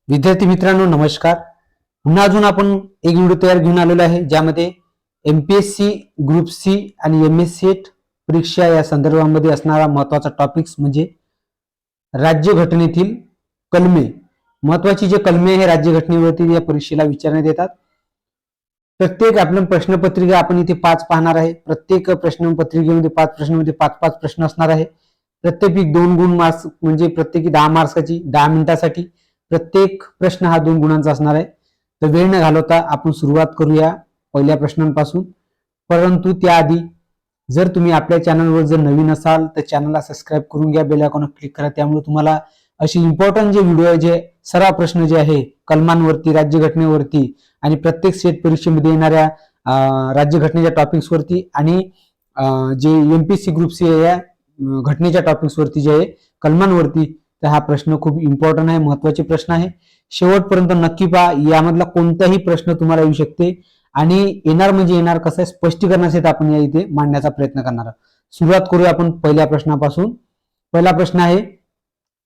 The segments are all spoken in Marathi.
विद्यार्थी मित्रांनो नमस्कार. पुन्हा अजून आपण एक व्हिडिओ तयार घेऊन आलेलो आहे, ज्यामध्ये एमपीएससी ग्रुप सी आणि एमएससी परीक्षा या संदर्भामध्ये असणारा महत्त्वाचा टॉपिक्स म्हणजे राज्यघटनेतील कलमे. महत्त्वाची जे कलमे आहे राज्यघटनेवरती या परीक्षेला विचारण्यात येतात. प्रत्येक आपल्या प्रश्नपत्रिका आपण इथे 5 पाहणार आहे. प्रत्येक प्रश्नपत्रिकेमध्ये 5 प्रश्नांमध्ये 5-5 प्रश्न असणार आहे. प्रत्येकी 2 गुण मार्क्स, म्हणजे प्रत्येकी 10 मार्क्सची 10 मिनिटासाठी प्रत्येक प्रश्न हा 2 गुणांचा असणार आहे. तर वेळ न घालवता आपण सुरुवात करूया पहिल्या प्रश्नांपासून. परंतु त्याआधी जर तुम्ही आपल्या चॅनलवर जर नवीन असाल तर चॅनलला सबस्क्राईब करून घ्या, बेल आयकॉनवर क्लिक करा. त्यामुळे तुम्हाला अशी इम्पॉर्टंट जे व्हिडिओ आहे, जे सराव प्रश्न जे आहे कलमांवरती, राज्यघटनेवरती आणि प्रत्येक सेट परीक्षेमध्ये येणाऱ्या राज्यघटनेच्या टॉपिक्सवरती आणि जे एमपीएससी ग्रुप सी या घटनेच्या टॉपिक्सवरती जे आहे कलमांवरती, तर हा प्रश्न खूप इम्पॉर्टंट आहे, महत्वाचे प्रश्न आहे. शेवटपर्यंत नक्की पहा. यामधला कोणताही प्रश्न तुम्हाला येऊ शकते आणि येणार म्हणजे येणार. कसं आहे, स्पष्टीकरणासहित आपण या इथे मांडण्याचा प्रयत्न करणार आहोत. सुरुवात करूया आपण पहिल्या प्रश्नापासून. पहिला प्रश्न आहे,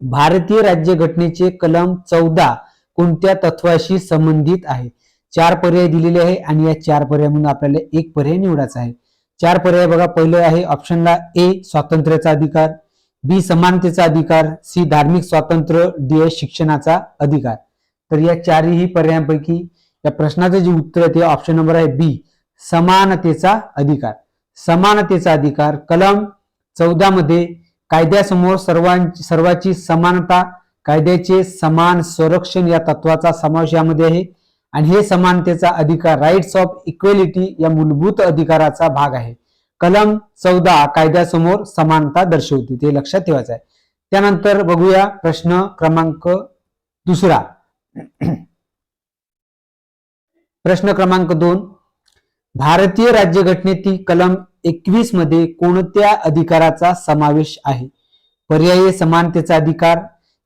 भारतीय राज्यघटनेचे कलम 14 कोणत्या तत्वाशी संबंधित आहे? 4 पर्याय दिलेले आहे आणि या 4 पर्यायामधून आपल्याला एक पर्याय निवडायचा आहे. 4 पर्याय बघा. पहिलं आहे ऑप्शनला ए स्वातंत्र्याचा अधिकार, बी समानतेचा अधिकार, सी धार्मिक स्वातंत्र्य, डी शिक्षणाचा अधिकार. तर या चारही पर्यायांपैकी या प्रश्नाचं जे उत्तर आहे ते ऑप्शन नंबर आहे बी, समानतेचा अधिकार. समानतेचा अधिकार कलम 14 मध्ये कायद्यासमोर सर्वांची समानता, कायद्याचे समान संरक्षण या तत्वाचा समावेश यामध्ये आहे आणि हे समानतेचा अधिकार राईट्स ऑफ इक्वेलिटी या मूलभूत अधिकाराचा भाग आहे. कलम 14 कायद्यासमोर समानता दर्शवते, ते लक्षात ठेवायचं आहे. त्यानंतर बघूया प्रश्न क्रमांक दुसरा. प्रश्न क्रमांक 2, भारतीय राज्यघटनेतील कलम 21 मध्ये कोणत्या अधिकाराचा समावेश आहे? पर्याय: समानतेचा अधिकार,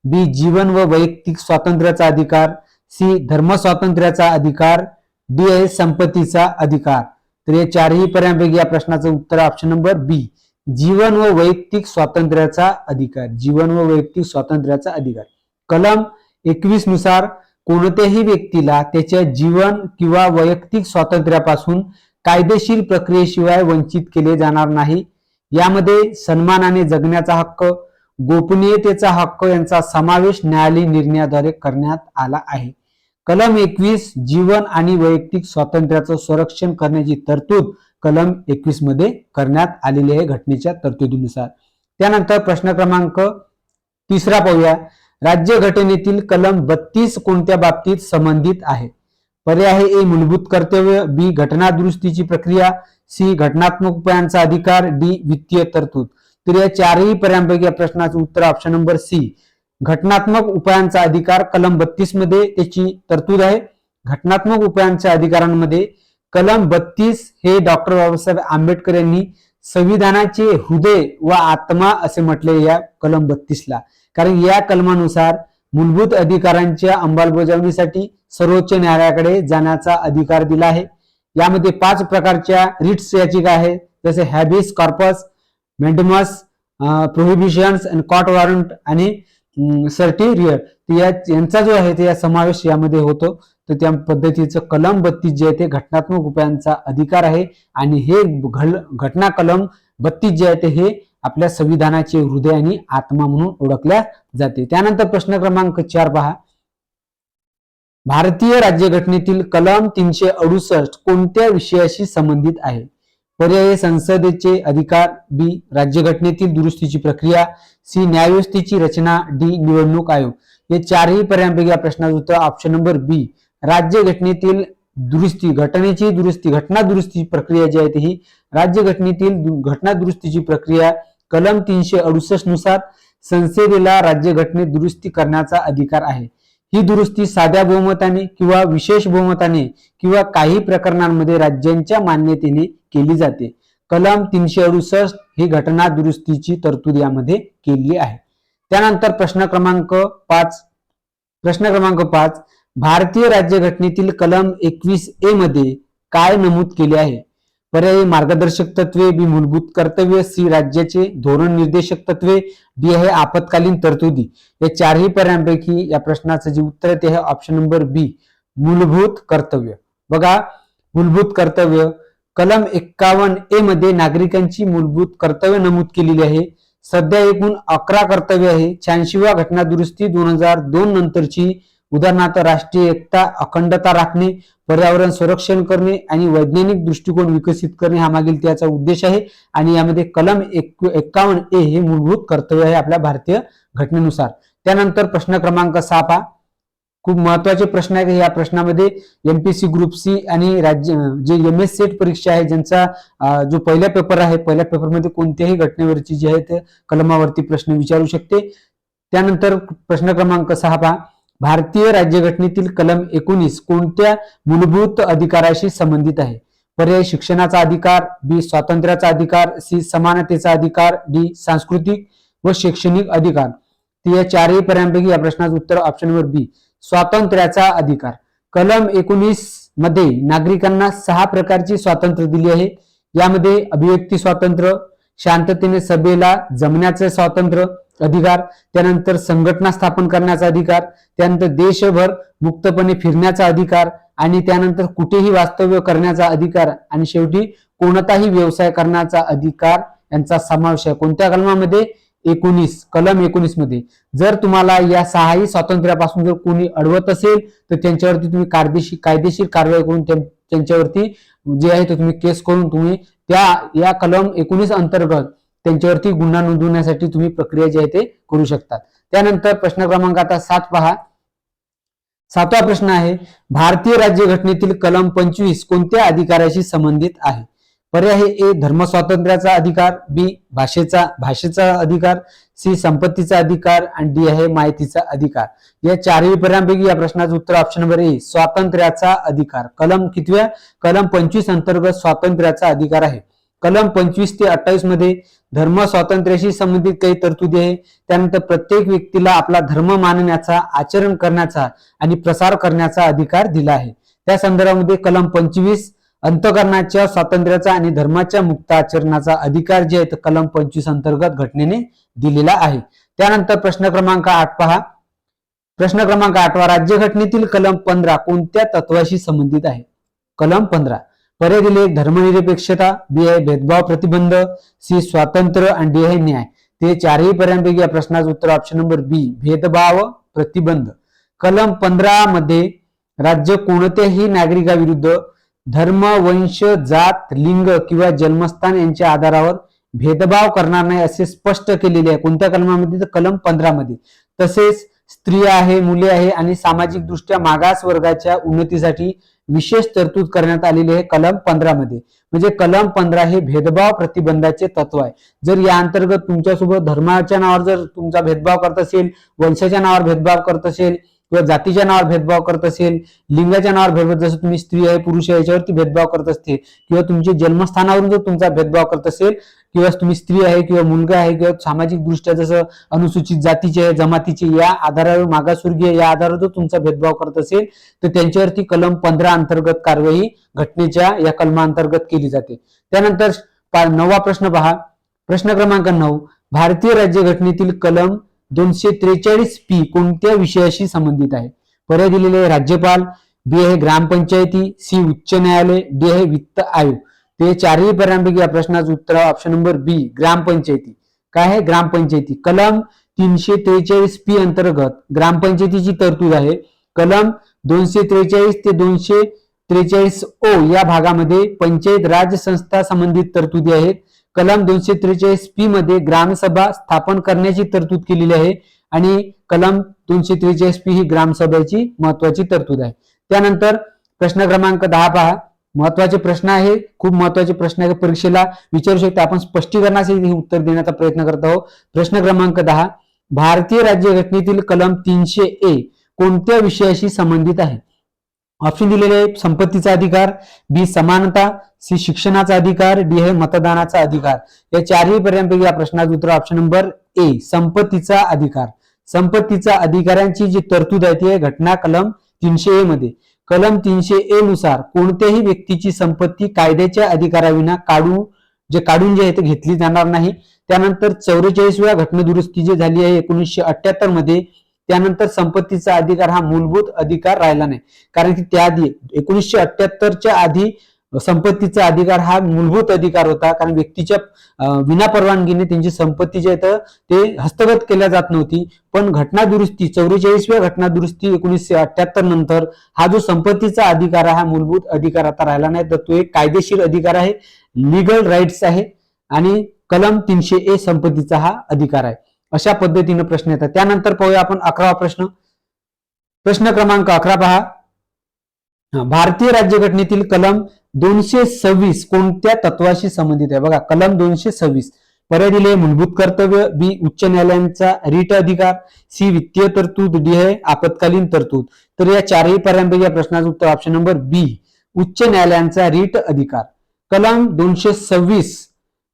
बी जीवन व वैयक्तिक स्वातंत्र्याचा अधिकार, सी धर्म स्वातंत्र्याचा अधिकार, डी आहे संपत्तीचा अधिकार. तर या चारही पर्यायांपैकी या प्रश्नाचं उत्तर ऑप्शन नंबर बी, जीवन व वैयक्तिक स्वातंत्र्याचा अधिकार. जीवन व वैयक्तिक स्वातंत्र्याचा अधिकार. कलम 21 नुसार कोणत्याही व्यक्तीला त्याच्या जीवन किंवा वैयक्तिक स्वातंत्र्यापासून कायदेशीर प्रक्रियेशिवाय वंचित केले जाणार नाही. यामध्ये सन्मानाने जगण्याचा हक्क, गोपनीयतेचा हक्क यांचा समावेश न्यायालयीन निर्णयाद्वारे करण्यात आला आहे. कलम 21 जीवन आणि वैयक्तिक स्वातंत्र्याचं संरक्षण करण्याची तरतूद कलम 21 मध्ये करण्यात आलेली आहे घटनेच्या तरतुदीनुसार. त्यानंतर प्रश्न क्रमांक तिसरा पाहूया. राज्यघटनेतील कलम 32 कोणत्या बाबतीत संबंधित आहे? पर्याय आहे ए मूलभूत कर्तव्य, बी घटना दुरुस्तीची प्रक्रिया, सी घटनात्मक उपायांचा अधिकार, डी वित्तीय तरतूद. तर या चारही पर्यायांपैकी या प्रश्नाचं उत्तर ऑप्शन नंबर सी, घटनात्मक उपायांचा अधिकार कलम 32 मध्ये त्याची तरतूद आहे. घटनात्मक उपायांच्या अधिकारांमध्ये कलम 32 हे डॉक्टर बाबासाहेब आंबेडकर यांनी संविधानाचे हृदय व आत्मा असे म्हटले या कलम 32 ला. कारण या कलमानुसार मूलभूत अधिकारांच्या अंमलबजावणीसाठी सर्वोच्च न्यायालयाकडे जाण्याचा अधिकार दिला आहे. यामध्ये 5 प्रकारच्या रिट्स याचिका आहे, जसे हॅबिस कॉर्पस, मेंडेमस, प्रोहिबिशन्स आणि कॉर्ट वॉरंट आणि सर्टिरियर. यांचा जो आहे ते समावेश यामध्ये होतो. तर त्या पद्धतीचं कलम 32 जे आहे ते घटनात्मक उपायांचा अधिकार आहे आणि हे घटना कलम 32 जे आहे ते हे आपल्या संविधानाचे हृदय आणि आत्मा म्हणून ओळखल्या जाते. त्यानंतर प्रश्न क्रमांक 4 पहा. भारतीय राज्यघटनेतील कलम 368 कोणत्या विषयाशी संबंधित आहे? पर्याय: संसदेचे अधिकार, बी राज्यघटनेतील दुरुस्तीची प्रक्रिया, सी न्यायव्यवस्थेची रचना, डी निवडणूक आयोग. या चारही पर्यायांपैकी या प्रश्नाचं उत्तर ऑप्शन नंबर बी, राज्यघटनेतील दुरुस्ती, घटनेची दुरुस्ती, घटना दुरुस्ती प्रक्रिया जी आहे ही राज्यघटनेतील घटना दुरुस्तीची प्रक्रिया कलम 368 नुसार संसदेला राज्यघटनेत दुरुस्ती करण्याचा अधिकार आहे. ही दुरुस्ती साध्या बहुमताने किंवा विशेष बहुमताने किंवा काही प्रकरणांमध्ये राज्यांच्या मान्यतेने केली जाते. कलम 368 ही घटना दुरुस्तीची तरतूद यामध्ये केली आहे. त्यानंतर प्रश्न क्रमांक 5, भारतीय राज्यघटनेतील कलम 21A मध्ये काय नमूद केले आहे? पर्यायी मार्गदर्शक तत्वे, बी मूलभूत कर्तव्य, सी राज्याचे धोरण निर्देशक तत्वे, डी आहे आपत्कालीन तरतुदी. या चारही पर्यायांपैकी या प्रश्नाचं जे उत्तर आहे ते आहे ऑप्शन नंबर बी मूलभूत कर्तव्य. बघा, मूलभूत कर्तव्य कलम 51A मध्ये नागरिकांची मूलभूत कर्तव्य नमूद केलेली आहे. सध्या एकूण 11 कर्तव्य आहे. 86व्या घटना दुरुस्ती 2002 नंतरची, उदाहरणार्थ राष्ट्रीय एकता अखंडता राखणे, पर्यावरण संरक्षण करणे आणि वैज्ञानिक दृष्टिकोन विकसित करणे हा मागील त्याचा उद्देश आहे. आणि यामध्ये कलम 51A हे मूलभूत कर्तव्य आहे आपल्या भारतीय घटनेनुसार. त्यानंतर प्रश्न क्रमांक 6 पहा. खूप महत्वाचे प्रश्न आहे. या प्रश्नामध्ये एमपीसी ग्रुप सी आणि राज्य जे MS सेट परीक्षा आहे ज्यांचा जो पहिला पेपर आहे, पहिल्या पेपरमध्ये कोणत्याही घटनेवरची जी आहे ते कलमावरती प्रश्न विचारू शकते. त्यानंतर प्रश्न क्रमांक 6 पहा. भारतीय राज्यघटनेतील कलम 19 कोणत्या मूलभूत अधिकाराशी संबंधित आहे? पर्याय शिक्षणाचा अधिकार, बी स्वातंत्र्याचा अधिकार, सी समानतेचा अधिकार, डी सांस्कृतिक व शैक्षणिक अधिकार. या चारही पर्यायांपैकी या प्रश्नाचं उत्तर ऑप्शन नंबर बी स्वातंत्र्याचा अधिकार. कलम 19 मध्ये नागरिकांना 6 प्रकारची स्वातंत्र्य दिली आहे. यामध्ये अभिव्यक्ती स्वातंत्र्य, शांततेने सभेला जमण्याचे स्वातंत्र्य अधिकार, त्यानंतर संघटना स्थापन करण्याचा अधिकार, त्यानंतर देशभर मुक्तपणे फिरण्याचा अधिकार आणि त्यानंतर कुठेही वास्तव्य करण्याचा अधिकार आणि शेवटी कोणताही व्यवसाय करण्याचा अधिकार यांचा समावेश आहे. कोणत्या कलमामध्ये? 19 कलम 19 मध्ये. जर तुम्हाला या 6ही स्वातंत्र्यापासून जर कोणी अडवत असेल तर त्यांच्यावरती तुम्ही कायदेशीर कारवाई करून त्यांच्यावरती जे आहे ते तुम्ही केस करून तुम्ही या कलम 19 अंतर्गत त्यांच्यावरती गुन्हा नोंदवण्यासाठी तुम्ही प्रक्रिया जी आहे ते करू शकतात. त्यानंतर प्रश्न क्रमांक आता 7 पहा. 7वा प्रश्न आहे भारतीय राज्यघटनेतील कलम 25 कोणत्या अधिकाराशी संबंधित आहे? पर्याय आहे ए धर्म स्वातंत्र्याचा अधिकार, बी भाषेचा अधिकार, सी संपत्तीचा अधिकार आणि डी आहे माहितीचा अधिकार. या चारही पर्यायांपैकी या प्रश्नाचं उत्तर ऑप्शन नंबर ए स्वातंत्र्याचा अधिकार. कलम कितव्या? कलम 25 अंतर्गत स्वातंत्र्याचा अधिकार आहे. कलम 25 ते 28 मध्ये धर्म स्वातंत्र्याशी संबंधित काही तरतुदी आहे. त्यानंतर प्रत्येक व्यक्तीला आपला धर्म मानण्याचा, आचरण करण्याचा आणि प्रसार करण्याचा अधिकार दिला आहे. त्या संदर्भामध्ये कलम 25 अंतःकरणाच्या स्वातंत्र्याचा आणि धर्माच्या मुक्त आचरणाचा अधिकार जे आहे कलम 25 अंतर्गत घटनेने दिलेला आहे. त्यानंतर प्रश्न क्रमांक 8 पहा. प्रश्न क्रमांक 8 राज्यघटनेतील कलम 15 कोणत्या तत्वाशी संबंधित आहे? कलम 15 पर्याय दिले धर्मनिरपेक्षता, बी आहे भेदभाव प्रतिबंध, सी स्वातंत्र्य आणि डी आहे न्याय. ते चारही पर्यायांपैकी या प्रश्नाचं उत्तर ऑप्शन नंबर बी भेदभाव प्रतिबंध. कलम 15 मध्ये राज्य कोणत्याही नागरिकाविरुद्ध धर्म, वंश, जात, लिंग किंवा जन्मस्थान यांच्या आधारावर भेदभाव करणार नाही असे स्पष्ट केलेले आहे. कोणत्या कलमामध्ये? तर कलम 15 मध्ये. तसेच स्त्रिया आहे, मुले आहे आणि सामाजिक दृष्ट्या मागास वर्गाच्या उन्नतीसाठी विशेष तरतूद करण्यात आलेली आहे कलम 15 मध्ये. म्हणजे कलम 15 हे भेदभाव प्रतिबंधाचे तत्व आहे. जर या अंतर्गत तुमच्यासोबत धर्माच्या नावावर जर तुमचा भेदभाव करत असेल, वंशाच्या नावावर भेदभाव करत असेल किंवा जातीच्या नावावर भेदभाव करत असेल, लिंगाच्या नावावर भेदभाव, जसं तुम्ही स्त्री आहे पुरुष आहे याच्यावरती भेदभाव करत असते किंवा तुमच्या जन्मस्थानावरून जर तुमचा भेदभाव करत असेल किंवा तुम्ही स्त्री आहे किंवा मुलगा आहे किंवा सामाजिक दृष्ट्या जसं अनुसूचित जातीचे आहे, जमातीचे या आधारावर, मागासवर्गीय या आधारावर जर तुमचा भेदभाव करत असेल तर त्यांच्यावरती कलम 15 अंतर्गत कारवाई घटनेच्या या कलमांतर्गत केली जाते. त्यानंतर 9वा प्रश्न पहा. प्रश्न क्रमांक 9 भारतीय राज्यघटनेतील कलम 243 कोणत्या विषयाशी संबंधित आहे? पर्याय दिलेले आहे राज्यपाल, बी आहे ग्रामपंचायती, सी उच्च न्यायालय, डी आहे वित्त आयोग. ते चारही पर्यायांपैकी या प्रश्नाचं उत्तर ऑप्शन नंबर बी ग्रामपंचायती. काय आहे? ग्रामपंचायती. कलम 343 अंतर्गत ग्रामपंचायतीची तरतूद आहे. कलम 243 ते 243 या भागामध्ये पंचायत राज संस्था संबंधित तरतुदी आहेत. कलम 243 मध्ये ग्रामसभा स्थापन करण्याची तरतूद केलेली आहे आणि कलम 243 ही ग्रामसभेची महत्वाची तरतूद आहे. त्यानंतर प्रश्न क्रमांक 10 पहा. महत्वाचे प्रश्न आहे, खूप महत्वाचे प्रश्न आहे, परीक्षेला विचारू शकता. आपण स्पष्टीकरणासहित हे उत्तर देण्याचा प्रयत्न करत आहोत. प्रश्न क्रमांक 10 भारतीय राज्यघटनेतील कलम 300A कोणत्या विषयाशी संबंधित आहे? ऑप्शन दिलेले आहे संपत्तीचा अधिकार, बी समानता, सी शिक्षणाचा अधिकार, डी आहे मतदानाचा अधिकार. या चारही पर्यायांपैकी या प्रश्नाचं उत्तर ऑप्शन नंबर ए संपत्तीचा अधिकार. संपत्तीचा अधिकारांची जी तरतूद आहे ती आहे घटना कलम 300A मध्ये. कलम 300A नुसार कोणत्याही व्यक्तीची संपत्ती कायद्याच्या अधिकाराविना काढून जे आहे ते घेतली जाणार नाही. त्यानंतर 44व्या घटनादुरुस्ती जी झाली आहे 1978 मध्ये, त्यानंतर संपत्तीचा अधिकार हा मूलभूत अधिकार राहिला नाही. कारण की त्याआधी 1978च्या आधी संपत्तीचा अधिकार हा मूलभूत अधिकार होता. कारण व्यक्तीच्या विनापरवानगीने त्यांची संपत्ती जी आहे ते हस्तगत केल्या जात नव्हती. पण घटनादुरुस्ती 44व्या घटनादुरुस्ती 1978 नंतर हा जो संपत्तीचा अधिकार आहे हा मूलभूत अधिकार आता राहिला नाही, तर तो एक कायदेशीर अधिकार आहे, लीगल राईट्स आहे. आणि कलम 300A संपत्तीचा हा अधिकार आहे. अशा पद्धतीने प्रश्न येतात. त्यानंतर पाहूया आपण 11वा प्रश्न. प्रश्न क्रमांक 11 पहा. भारतीय राज्यघटनेतील कलम 226 कोणत्या तत्वाशी संबंधित आहे? बघा, कलम 226 पर्याय दिले: मूलभूत कर्तव्य, बी उच्च न्यायालयांचा रीट अधिकार, सी वित्तीय तरतूद, डी आहे आपत्कालीन तरतूद. तर या चारही पर्यायांपैकी या प्रश्नाचं उत्तर ऑप्शन नंबर बी, उच्च न्यायालयांचा रीट अधिकार. कलम 226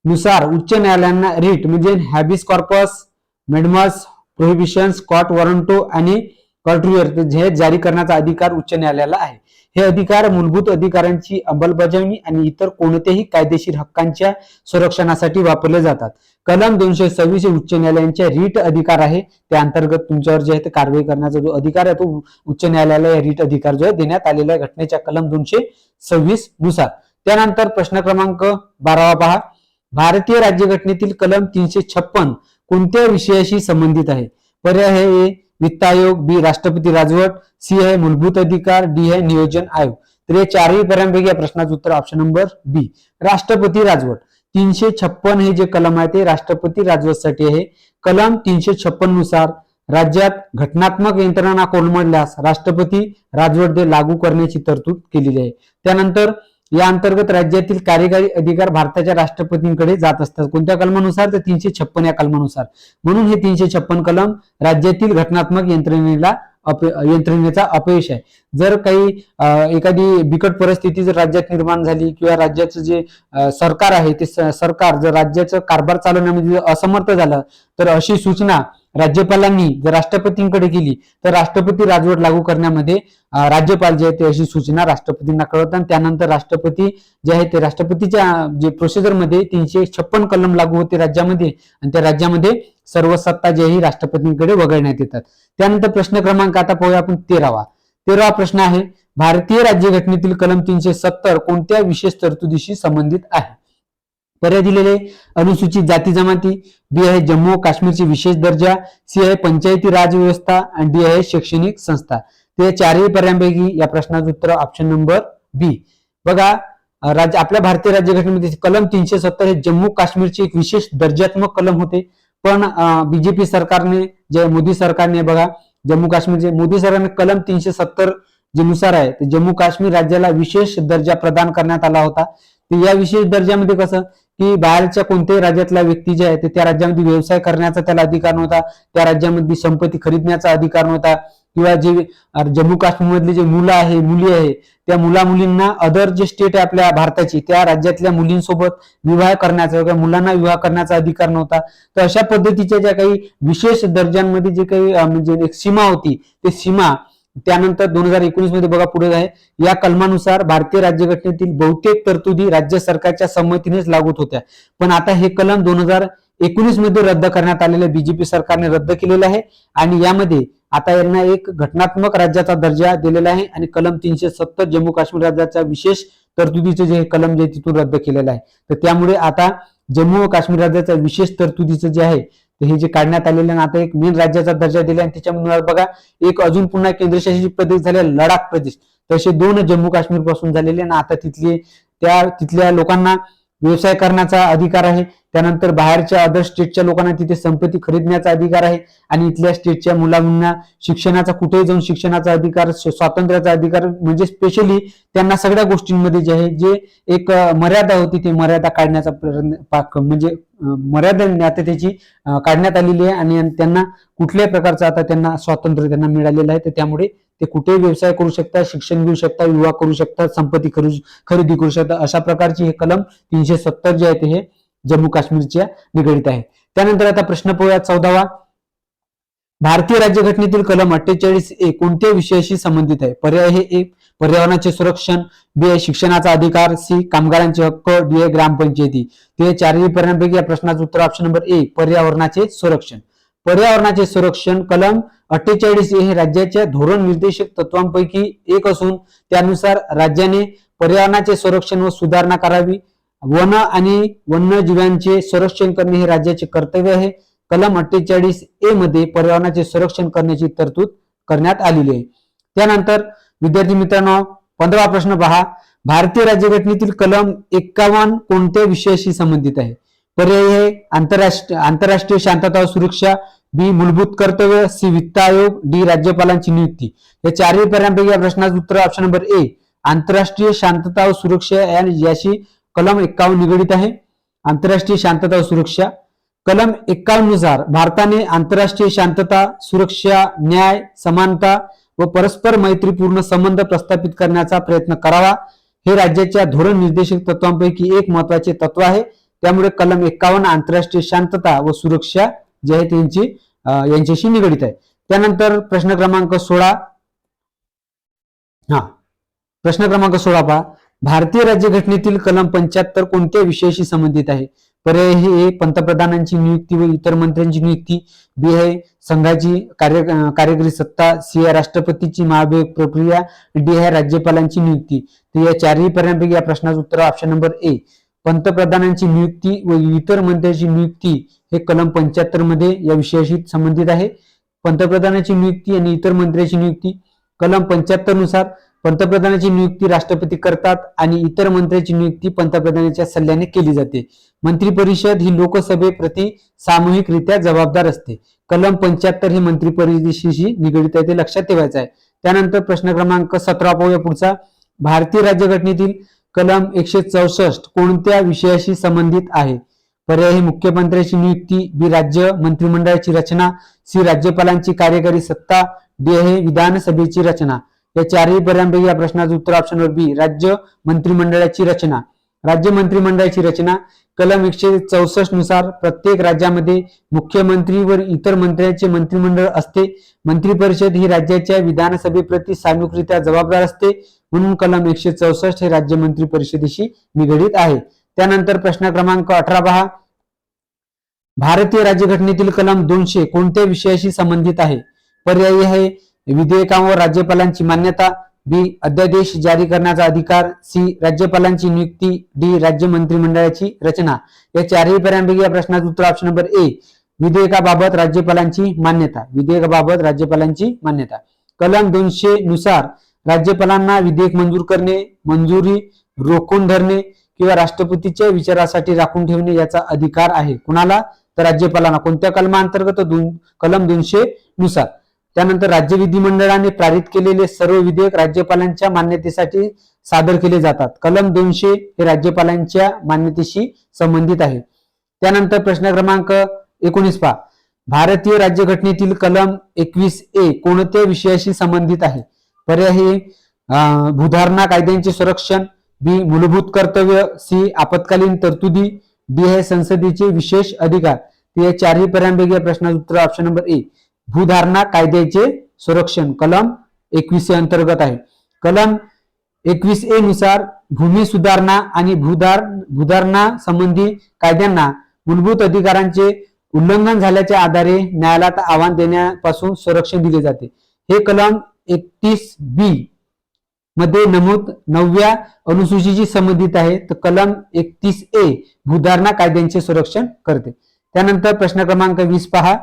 नुसार उच्च न्यायालयांना रीट म्हणजे हॅबिस कॉर्पस, मेडमस, प्रोहिबिशन्स, कॉट वॉरंटो आणि कॉर्ट्रुअर हे जारी करण्याचा अधिकार उच्च न्यायालयाला आहे. हे अधिकार मूलभूत अधिकारांची अंमलबजावणी आणि इतर कोणत्याही कायदेशीर हक्कांच्या संरक्षणासाठी वापरले जातात. कलम 226 हे उच्च न्यायालयांच्या रीट अधिकार आहे. त्या अंतर्गत तुमच्यावर जे आहे ते कारवाई करण्याचा जो अधिकार आहे तो उच्च न्यायालयाला रीट अधिकार जो आहे देण्यात आलेला आहे घटनेच्या कलम 226 नुसार. त्यानंतर प्रश्न क्रमांक 12 पहा. भारतीय राज्यघटनेतील कलम 356 कोणत्या विषयाशी संबंधित आहे? पर्याय आहे: ए वित्त आयोग, बी राष्ट्रपती राजवट, सी आहे मूलभूत अधिकार, डी आहे नियोजन आयोग. तर या चारही पर्यायांपैकी या प्रश्नाचं उत्तर ऑप्शन नंबर बी, राष्ट्रपती राजवट. 356 हे जे कलम आहे ते राष्ट्रपती राजवटसाठी आहे. कलम 356 नुसार राज्यात घटनात्मक यंत्रणा कोलमडल्यास राष्ट्रपती राजवट लागू करण्याची तरतूद केलेली आहे. त्यानंतर या अंतर्गत राज्यातील कार्यकारी अधिकार भारताच्या राष्ट्रपतींकडे जात असतात. कोणत्या कलमानुसार? तर 356 या कलमानुसार. म्हणून हे 356 कलम राज्यातील घटनात्मक यंत्रणेचा अपयश आहे. जर काही एखादी बिकट परिस्थिती जर राज्यात निर्माण झाली किंवा राज्याचं जे सरकार आहे ते सरकार जर राज्याचं कारभार चालवण्यामध्ये असमर्थ झालं तर अशी सूचना राज्यपालांनी जर राष्ट्रपतींकडे केली तर राष्ट्रपती राजवट लागू करण्यामध्ये राज्यपाल जे आहे ते अशी सूचना राष्ट्रपतींना कळवतात. त्यानंतर राष्ट्रपती जे आहे ते राष्ट्रपतीच्या जे प्रोसिजरमध्ये 356 कलम लागू होते राज्यामध्ये आणि त्या राज्यामध्ये सर्व सत्ता जी आहे राष्ट्रपतींकडे वगळण्यात येतात. त्यानंतर प्रश्न क्रमांक आता पाहूया आपण 13वा प्रश्न आहे. भारतीय राज्यघटनेतील कलम 370 कोणत्या विशेष तरतुदीशी संबंधित आहे? पर्याय दिलेले: अनुसूचित जाती जमाती, बी आहे जम्मू व काश्मीरची विशेष दर्जा, सी आहे पंचायती राज व्यवस्था आणि डी आहे शैक्षणिक संस्था. ते चारही पर्यायांपैकी या प्रश्नाचं उत्तर ऑप्शन नंबर बी. बघा, आपल्या भारतीय राज्यघटनेमध्ये कलम 370 हे जम्मू काश्मीरचे एक विशेष दर्जात्मक कलम होते. पण बीजेपी सरकारने जे मोदी सरकारने बघा जम्मू काश्मीरचे मोदी सरकारने कलम 370 जे नुसार आहे ते जम्मू काश्मीर राज्याला विशेष दर्जा प्रदान करण्यात आला होता. तर या विशेष दर्जामध्ये कसं की बाहेरच्या कोणत्याही राज्यातला व्यक्ती जे आहे ते त्या राज्यामध्ये व्यवसाय करण्याचा त्याला अधिकार नव्हता, त्या राज्यामध्ये संपत्ती खरीदण्याचा अधिकार नव्हता, किंवा जे जम्मू काश्मीर मधले जे मुलं आहे मुली आहे त्या मुलींना अदर जे स्टेट आहे आपल्या भारताची त्या राज्यातल्या मुलींसोबत विवाह करण्याचा किंवा मुलांना विवाह करण्याचा अधिकार नव्हता. तर अशा पद्धतीच्या ज्या काही विशेष दर्जांमध्ये जे काही म्हणजे एक सीमा होती ते सीमा त्यानंतर 2019 मध्ये बघा पुढे आहे या कलमानुसार भारतीय राज्यघटनेतील बहुतेक तरतुदी राज्य सरकारच्या संमतीनेच लागू होत्या. पण आता हे कलम 2019 मध्ये रद्द करण्यात आलेले बीजेपी सरकारने रद्द केलेले आहे आणि यामध्ये आता यांना एक घटनात्मक राज्याचा दर्जा दिलेला आहे आणि कलम 370 जम्मू काश्मीर राज्याच्या विशेष तरतुदीचे जे कलम जे तिथून रद्द केलेलं आहे. तर त्यामुळे आता जम्मू व काश्मीर राज्याच्या विशेष तरतुदीचं जे आहे हे जे काढण्यात आलेलं आहे आता एक मेन राज्याचा दर्जा दिला आणि त्याच्यामुळे बघा एक अजून पुन्हा केंद्रशासित प्रदेश झाले लडाख प्रदेश. तसे 2 जम्मू काश्मीर पासून झालेले आणि आता तिथल्या लोकांना व्यवसाय करण्याचा अधिकार आहे. त्यानंतर बाहेरच्या अदर स्टेटच्या लोकांना तिथे संपत्ती खरीदण्याचा अधिकार आहे आणि इथल्या स्टेटच्या मुलांना शिक्षणाचा कुठेही जाऊन शिक्षणाचा अधिकार स्वातंत्र्याचा अधिकार म्हणजे स्पेशली त्यांना सगळ्या गोष्टींमध्ये जे आहे जे एक मर्यादा होती ती मर्यादा काढण्याचा म्हणजे मर्यादा आता त्याची काढण्यात आलेली आहे आणि त्यांना कुठल्याही प्रकारचं आता त्यांना स्वातंत्र्य त्यांना मिळालेलं आहे. तर त्यामुळे ते कुठेही व्यवसाय करू शकतात, शिक्षण घेऊ शकतात, विवाह करू शकतात, संपत्ती खरेदी करू शकतात. अशा प्रकारची हे कलम 370 जे आहे हे जम्मू काश्मीरच्या निगडीत आहे. त्यानंतर आता प्रश्न पाहूया 14वा. भारतीय राज्यघटनेतील कलम 48A कोणत्या विषयाशी संबंधित आहे? पर्याय हे पर्यावरणाचे संरक्षण, बी आहे शिक्षणाचा अधिकार, सी कामगारांचे हक्क, डी आहे ग्रामपंचायती. ते चारही पर्यायांपैकी या प्रश्नाचं उत्तर ऑप्शन नंबर ए पर्यावरणाचे संरक्षण. पर्यावरणाचे संरक्षण कलम 48 हे राज्याच्या धोरण निर्देशक तत्वांपैकी एक असून त्यानुसार राज्याने पर्यावरणाचे संरक्षण व सुधारणा करावी. वन आणि वन्यजीवांचे संरक्षण करणे हे राज्याचे कर्तव्य आहे. कलम 48 ए मध्ये पर्यावरणाचे संरक्षण करण्याची तरतूद करण्यात आलेली आहे. त्यानंतर विद्यार्थी मित्रांनो 15वा प्रश्न पहा. भारतीय राज्यघटनेतील कलम 51 कोणत्या विषयाशी संबंधित आहे? पर्याय आहे आंतरराष्ट्रीय शांतता व सुरक्षा, बी मूलभूत कर्तव्य, सी वित्त आयोग, डी राज्यपालांची नियुक्ती. या चारही पर्यायांपैकी या प्रश्नाचं उत्तर ऑप्शन नंबर ए आंतरराष्ट्रीय शांतता व सुरक्षा याशी कलम 51 निगडीत आहे. आंतरराष्ट्रीय शांतता व सुरक्षा कलम 51 नुसार भारताने आंतरराष्ट्रीय शांतता, सुरक्षा, न्याय, समानता व परस्पर मैत्रीपूर्ण संबंध प्रस्थापित करण्याचा प्रयत्न करावा. हे राज्याच्या धोरण निर्देशक तत्वांपैकी एक महत्वाचे तत्व आहे. त्यामुळे कलम 51 आंतरराष्ट्रीय शांतता व सुरक्षा जे आहे यांच्याशी निगडीत आहे. त्यानंतर प्रश्न क्रमांक 16. प्रश्न क्रमांक 16 पहा. भारतीय राज्यघटनेतील कलम 75 कोणत्या विषयाशी संबंधित आहे? पर्याय हे पंतप्रधानांची नियुक्ती व इतर मंत्र्यांची नियुक्ती, बी आहे संघाची कार्यकारी सत्ता, सी आहे राष्ट्रपतीची महाभियोग प्रक्रिया, डी आहे राज्यपालांची नियुक्ती. तर या चारही पर्यायांपैकी या प्रश्नाचं उत्तर ऑप्शन नंबर ए पंतप्रधानांची नियुक्ती व इतर मंत्र्यांची नियुक्ती हे कलम 75 मध्ये या विषयाशी संबंधित आहे. पंतप्रधानाची नियुक्ती आणि इतर मंत्र्यांची नियुक्ती कलम 75 नुसार पंतप्रधानाची नियुक्ती राष्ट्रपती करतात आणि इतर मंत्र्यांची नियुक्ती पंतप्रधानाच्या सल्ल्याने केली जाते. मंत्री परिषद ही लोकसभेप्रती सामूहिकरित्या जबाबदार असते. कलम 75 हे मंत्री परिषदेशी निगडीत आहे, ते लक्षात ठेवायचं आहे. त्यानंतर प्रश्न क्रमांक 17 पाहूया पुढचा. भारतीय राज्यघटनेतील कलम 164 कोणत्या विषयाशी संबंधित आहे? पर्याय हे मुख्यमंत्र्याची नियुक्ती, बी राज्य मंत्रिमंडळाची रचना, सी राज्यपालांची कार्यकारी सत्ता, डी आहे विधानसभेची रचना. या चारही पर्यायांपैकी या प्रश्नाचं उत्तर ऑप्शन नंबर बी राज्य मंत्रिमंडळाची रचना. राज्य मंत्रिमंडळाची रचना कलम 164 नुसार प्रत्येक राज्यामध्ये मुख्यमंत्री व इतर मंत्र्यांचे मंत्रिमंडळ असते. मंत्री परिषद ही राज्याच्या विधानसभेप्रती सामूहिकरित्या जबाबदार असते, म्हणून कलम 164 हे राज्य मंत्री परिषदेशी निगडीत आहे. त्यानंतर प्रश्न क्रमांक 18 पहा. भारतीय राज्यघटनेतील कलम 200 कोणत्या विषयाशी संबंधित आहे? पर्याय आहे विधेयकांवर राज्यपालांची मान्यता, बी अध्यादेश जारी करण्याचा अधिकार, सी राज्यपालांची नियुक्ती, डी राज्य मंत्रिमंडळाची रचना. या चारही पर्यायांपैकी या प्रश्नाचं उत्तर ऑप्शन नंबर ए विधेयकाबाबत राज्यपालांची मान्यता. विधेयकाबाबत राज्यपालांची मान्यता. कलम 200 नुसार राज्यपालांना विधेयक मंजूर करणे, मंजुरी रोखून धरणे किंवा राष्ट्रपतीच्या विचारासाठी राखून ठेवणे याचा अधिकार आहे. कुणाला? तर राज्यपालांना. कोणत्या कलमांतर्गत? कलम 200 नुसार. त्यानंतर राज्य विधिमंडळाने पारित केलेले सर्व विधेयक राज्यपालांच्या मान्यतेसाठी सादर केले जातात. कलम 200 हे राज्यपालांच्या मान्यतेशी संबंधित आहे. त्यानंतर प्रश्न क्रमांक 19 पहा. भारतीय राज्यघटनेतील कलम 21 ए कोणत्या विषयाशी संबंधित आहे? पर्याय हे भूधारणा कायद्यांचे संरक्षण, बी मूलभूत कर्तव्य, सी आपत्कालीन तरतुदी, डी आहे संसदेचे विशेष अधिकार. या चारही पर्यायांपैकी या प्रश्नाचं उत्तर ऑप्शन नंबर ए भूधारणा कायद्याचे संरक्षण कलम 21 अंतर्गत आहे. कलम 21 ए नुसार भूमी सुधारणा आणि भूधारणा संबंधी कायद्यांना मूलभूत अधिकारांचे उल्लंघन झाल्याच्या आधारे न्यायालयात आव्हान देण्यापासून संरक्षण दिले जाते. हे कलम 31 बी मध्ये नमूद 9व्या अनुसूचीशी संबंधित आहे. तर कलम 31 ए भूधारणा कायद्यांचे संरक्षण करते. त्यानंतर प्रश्न क्रमांक 20 पहा.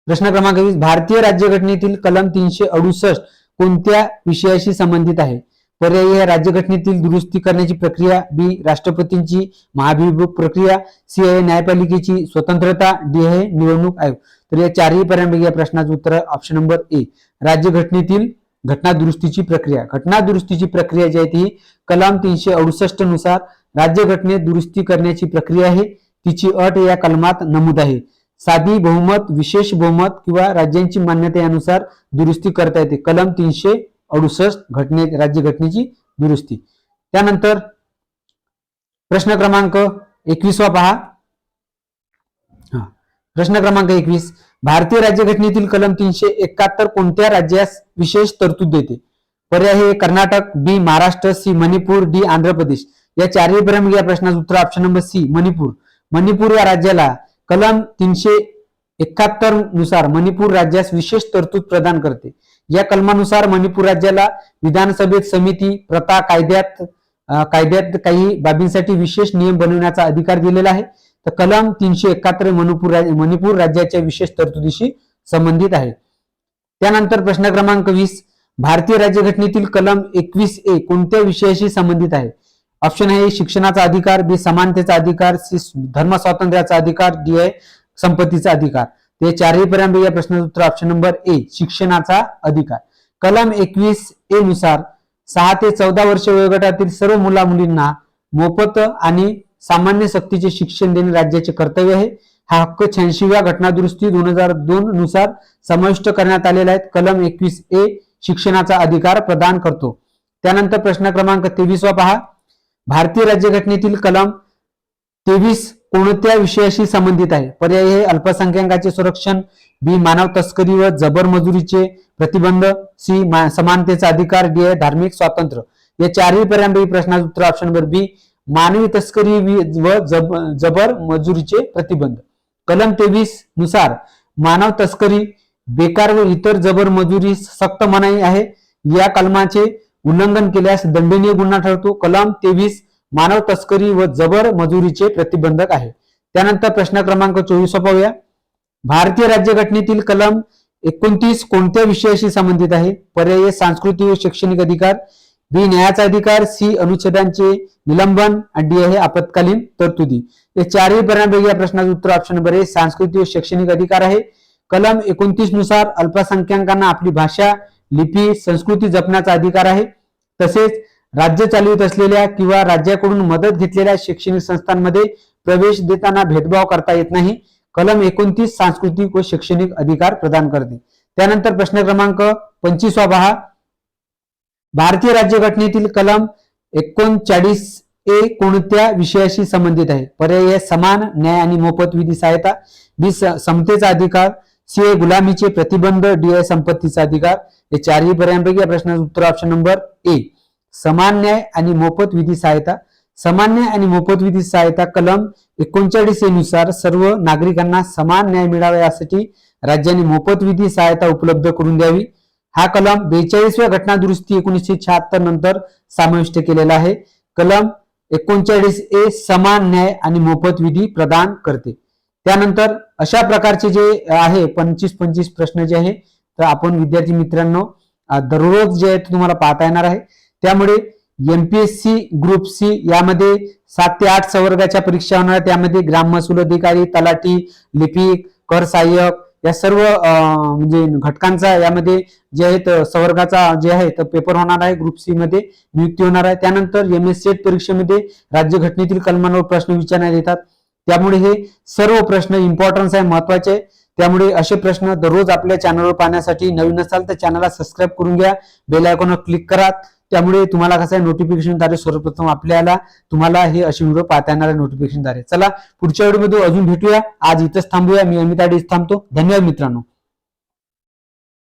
प्रश्न क्रमांक 20 भारतीय राज्यघटनेतील कलम 368 कोणत्या विषयाशी संबंधित आहे? पर्याय आहे राज्यघटनेतील दुरुस्ती करण्याची प्रक्रिया, बी राष्ट्रपतींची महाभियोग प्रक्रिया, सी आहे न्यायपालिकेची स्वतंत्रता, डी आहे निवडणूक आयोग. तर या चारही पर्यायांपैकी या प्रश्नाचं उत्तर ऑप्शन नंबर ए राज्यघटनेतील घटना दुरुस्तीची प्रक्रिया. घटना दुरुस्तीची प्रक्रिया जी आहे ती कलम 368 नुसार राज्यघटनेत दुरुस्ती करण्याची प्रक्रिया आहे. तिची अट या कलमात नमूद आहे. साधी बहुमत, विशेष बहुमत किंवा राज्यांची मान्यता यानुसार दुरुस्ती करता येते. कलम 368 राज्यघटनेची दुरुस्ती. त्यानंतर प्रश्न क्रमांक 21 पहा. प्रश्न क्रमांक 21 भारतीय राज्यघटनेतील कलम 371 कोणत्या राज्यास विशेष तरतूद देते? पर्याय हे Karnataka, B Maharashtra, C Manipur, D Andhra Pradesh. या चारही पर्याय या प्रश्नाचं उत्तर option number C Manipur. Manipur या राज्याला कलम 371 नुसार मणिपूर राज्यास विशेष तरतूद प्रदान करते. या कलमानुसार मणिपूर राज्याला विधानसभेत समिती, प्रथा, कायद्यात काही बाबींसाठी विशेष नियम बनवण्याचा अधिकार दिलेला आहे. तर कलम 371 मणिपूर राज्याच्या विशेष तरतुदीशी संबंधित आहे. त्यानंतर प्रश्न क्रमांक 20, भारतीय राज्यघटनेतील कलम 21A कोणत्या विषयाशी संबंधित आहे? ऑप्शन आहे शिक्षणाचा अधिकार, बी समानतेचा अधिकार, सी धर्म स्वातंत्र्याचा अधिकार, डी आहे संपत्तीचा अधिकार. ते चारही पर्याय या प्रश्नाचं उत्तर ऑप्शन नंबर ए शिक्षणाचा अधिकार. कलम 21A नुसार 6 ते 14 वर्ष वयोगटातील सर्व मुला मुलींना मोफत आणि सामान्य सक्तीचे शिक्षण देणे राज्याचे कर्तव्य आहे. हा हक्क 86व्या घटनादुरुस्ती 2002 नुसार समाविष्ट करण्यात आलेला आहे. कलम 21A शिक्षणाचा अधिकार प्रदान करतो. त्यानंतर प्रश्न क्रमांक 23 पहा, भारतीय राज्यघटनेतील कलम 23 कोणत्या विषयाशी संबंधित आहे? पर्याय हे अल्पसंख्याकांचे संरक्षण, बी मानव तस्करी व जबर मजुरीचे प्रतिबंध, सी समानतेचा अधिकार, डी आहे धार्मिक स्वातंत्र्य. या चारही पर्याय प्रश्नाचं उत्तर ऑप्शन नंबर बी मानवी तस्करी व जबर मजुरीचे प्रतिबंध. कलम 23 नुसार मानव तस्करी, बेकार व इतर जबर मजुरी सक्त मनाई आहे. या कलमाचे उल्लंघन केल्यास दंडनीय गुन्हा ठरतो. कलम 23 मानव तस्करी व जबर मजुरीचे प्रतिबंधक आहे. त्यानंतर प्रश्न क्रमांक 24 पाहूया, भारतीय राज्यघटनेतील कलम 29 कोणत्या विषयाशी संबंधित आहे? पर्याय सांस्कृतिक व शैक्षणिक अधिकार, बी न्यायाचा अधिकार, सी अनुच्छेदांचे निलंबन, डी आहे आपत्कालीन तरतुदी. या चारही पर्याय या प्रश्नाचं उत्तर ऑप्शन नंबर ए सांस्कृतिक व शैक्षणिक अधिकार आहे. कलम 29 नुसार अल्पसंख्याकांना आपली भाषा, लिपी, संस्कृती जपण्याचा अधिकार आहे. तसेच राज्य चालवित असलेल्या किंवा राज्याकडून मदत घेतलेल्या शैक्षणिक संस्थांमध्ये प्रवेश देताना भेदभाव करता येत नाही. कलम 29 सांस्कृतिक व शैक्षणिक अधिकार प्रदान करते. त्यानंतर प्रश्न क्रमांक 25 पहा, भारतीय राज्यघटनेतील कलम 39A कोणत्या विषयाशी संबंधित आहे? पर्याय समान न्याय आणि मोफत विधी सहायता, बी समतेचा अधिकार, सी गुलामीचे प्रतिबंध, डी आहे संपत्तीचा अधिकार. या चारही पर्यायांपैकी या प्रश्नाचं उत्तर ऑप्शन नंबर ए समान न्याय आणि मोफत विधी सहायता. समान न्याय आणि मोफत विधी सहायता कलम 39A नुसार सर्व नागरिकांना समान न्याय मिळावा यासाठी राज्यांनी मोफत विधी सहायता उपलब्ध करून द्यावी. हा कलम 42व्या घटनादुरुस्ती 1976 नंतर समाविष्ट केलेला आहे. कलम 39A समान न्याय आणि मोफत विधी प्रदान करते. त्यानंतर अशा प्रकारचे जे आहे 25 प्रश्न जे आहे तर आपण विद्यार्थी मित्रांनो दररोज जे आहे तुम्हाला पाहता येणार आहे. त्यामुळे MPSC ग्रुप सी यामध्ये 7 ते 8 संवर्गाच्या परीक्षा होणार. त्यामध्ये ग्राम महसूल अधिकारी, तलाठी, लिपिक, कर सहाय्यक या सर्व म्हणजे घटकांचा यामध्ये जे आहेत संवर्गाचा जे आहे तर पेपर होणार आहे. ग्रुप सी मध्ये नियुक्ती होणार आहे. त्यानंतर MS-CET परीक्षेमध्ये राज्यघटनेतील कलमांवर प्रश्न विचारण्यात येतात. त्यामुळे हे सर्व प्रश्न इम्पॉर्टन्स आहे, महत्वाचे आहे. त्यामुळे असे प्रश्न दररोज आपल्या चॅनलवर पाहण्यासाठी नवीन असाल तर चॅनलला सबस्क्राईब करून घ्या, बेल आयकॉनवर क्लिक करा. त्यामुळे तुम्हाला कसं आहे नोटिफिकेशनद्वारे सर्वप्रथम आपल्याला तुम्हाला हे अशी व्हिडिओ पाहता येणार आहे नोटिफिकेशनद्वारे. चला पुढच्या व्हिडिओमध्ये अजून भेटूया. आज इथंच थांबूया. मी अमित आडे थांबतो. धन्यवाद मित्रांनो.